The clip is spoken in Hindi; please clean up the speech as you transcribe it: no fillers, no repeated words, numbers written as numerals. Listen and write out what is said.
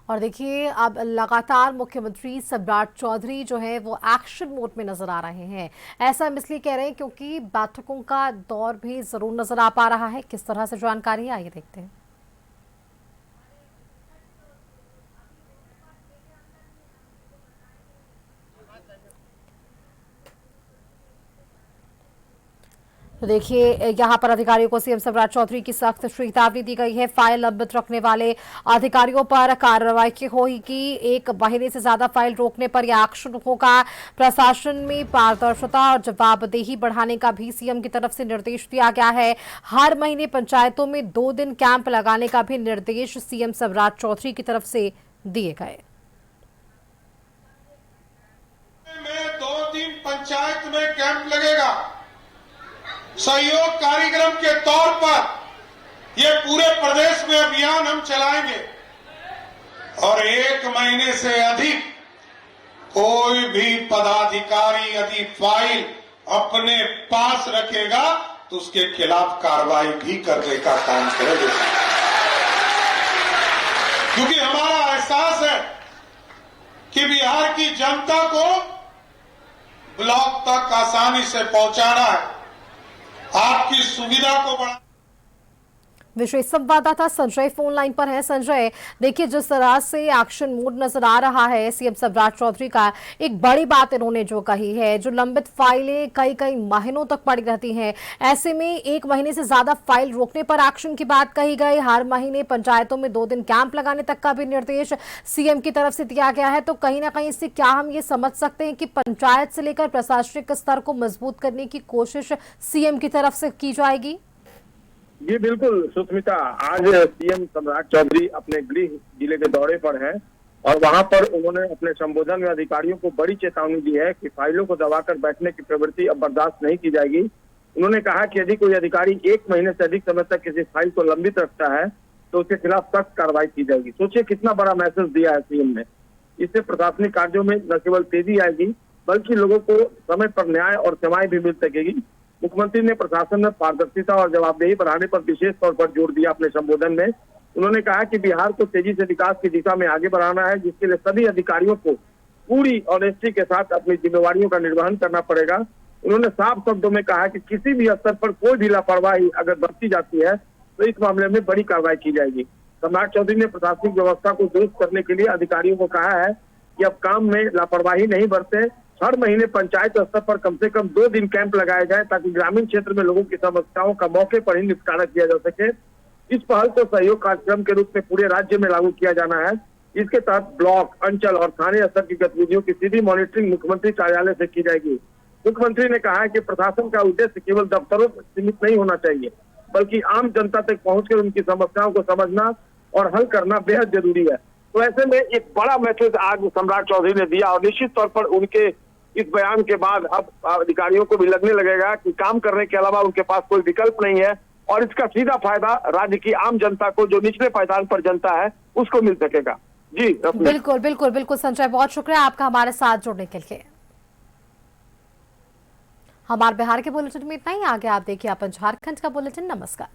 और देखिए अब लगातार मुख्यमंत्री सम्राट चौधरी जो है वो एक्शन मोड में नजर आ रहे हैं। ऐसा हम इसलिए कह रहे हैं क्योंकि बैठकों का दौर भी जरूर नजर आ पा रहा है। किस तरह से जानकारी है आइए देखते हैं। तो देखिए यहाँ पर अधिकारियों को सीएम सम्राट चौधरी की सख्त चेतावनी दी गई है। फाइल लंबित रखने वाले अधिकारियों पर कार्रवाई की होगी। 1 महीने से ज्यादा फाइल रोकने पर यह एक्शन होगा। प्रशासन में पारदर्शिता और जवाबदेही बढ़ाने का भी सीएम की तरफ से निर्देश दिया गया है। हर महीने पंचायतों में 2 दिन कैंप लगाने का भी निर्देश सीएम सम्राट चौधरी की तरफ से दिए गए। 2 दिन पंचायत में कैंप लगेगा। सहयोग कार्यक्रम के तौर पर ये पूरे प्रदेश में अभियान हम चलाएंगे और 1 महीने से अधिक कोई भी पदाधिकारी यदि फाइल अपने पास रखेगा तो उसके खिलाफ कार्रवाई भी करने का काम करेंगे, क्योंकि हमारा एहसास है कि बिहार की जनता को ब्लॉक तक आसानी से पहुंचाना है, आपकी सुविधा को बढ़ा। विशेष संवाददाता संजय फोन लाइन पर है। संजय, देखिए जिस तरह से एक्शन मोड नजर आ रहा है सीएम सम्राट चौधरी का, एक बड़ी बात इन्होंने जो कही है, जो लंबित फाइलें कई कई महीनों तक पड़ी रहती हैं, ऐसे में 1 महीने से ज्यादा फाइल रोकने पर एक्शन की बात कही गई। हर महीने पंचायतों में 2 दिन कैंप लगाने तक का भी निर्देश सीएम की तरफ से दिया गया है। तो कहीं ना कहीं इससे क्या हम ये समझ सकते हैं कि पंचायत से लेकर प्रशासनिक स्तर को मजबूत करने की कोशिश सीएम की तरफ से की जाएगी? जी बिल्कुल सुष्मिता, आज सीएम सम्राट चौधरी अपने गृह जिले के दौरे पर हैं और वहां पर उन्होंने अपने संबोधन में अधिकारियों को बड़ी चेतावनी दी है कि फाइलों को दबाकर बैठने की प्रवृत्ति अब बर्दाश्त नहीं की जाएगी। उन्होंने कहा कि यदि कोई अधिकारी 1 महीने से अधिक समय तक किसी फाइल को लंबित रखता है तो उसके खिलाफ सख्त कार्रवाई की जाएगी। सोचिए कितना बड़ा मैसेज दिया है सीएम ने। इससे प्रशासनिक कार्यों में न केवल तेजी आएगी बल्कि लोगों को समय पर न्याय और सेवाएं भी मिल सकेगी। मुख्यमंत्री ने प्रशासन में पारदर्शिता और जवाबदेही बढ़ाने पर विशेष तौर पर जोर दिया। अपने संबोधन में उन्होंने कहा कि बिहार को तेजी से विकास की दिशा में आगे बढ़ाना है, जिसके लिए सभी अधिकारियों को पूरी ऑनेस्टी के साथ अपनी जिम्मेवारियों का निर्वहन करना पड़ेगा। उन्होंने साफ शब्दों में कहा कि किसी भी स्तर पर कोई भी लापरवाही अगर बरती जाती है तो इस मामले में बड़ी कार्रवाई की जाएगी। सम्राट चौधरी ने प्रशासनिक व्यवस्था को दुरुस्त करने के लिए अधिकारियों को कहा है कि अब काम में लापरवाही नहीं बरते। हर महीने पंचायत स्तर पर कम से कम 2 दिन कैंप लगाए जाए ताकि ग्रामीण क्षेत्र में लोगों की समस्याओं का मौके पर ही निपटारा किया जा सके। इस पहल को सहयोग कार्यक्रम के रूप में पूरे राज्य में लागू किया जाना है। इसके तहत ब्लॉक, अंचल और स्थानीय स्तर की गतिविधियों की सीधी मॉनिटरिंग मुख्यमंत्री कार्यालय से की जाएगी। मुख्यमंत्री ने कहा है कि प्रशासन का उद्देश्य केवल दफ्तरों तक सीमित नहीं होना चाहिए बल्कि आम जनता तक पहुंचकर उनकी समस्याओं को समझना और हल करना बेहद जरूरी है। तो ऐसे में एक बड़ा मैसेज आज सम्राट चौधरी ने दिया और निश्चित तौर पर उनके इस बयान के बाद अब अधिकारियों को भी लगने लगेगा कि काम करने के अलावा उनके पास कोई विकल्प नहीं है और इसका सीधा फायदा राज्य की आम जनता को, जो निचले पायदान पर जनता है, उसको मिल सकेगा। जी बिल्कुल बिल्कुल बिल्कुल संजय, बहुत शुक्रिया आपका हमारे साथ जुड़ने के लिए। हमारे बिहार के बुलेटिन में इतना ही। आगे आप देखिए अपन झारखंड का बुलेटिन। नमस्कार।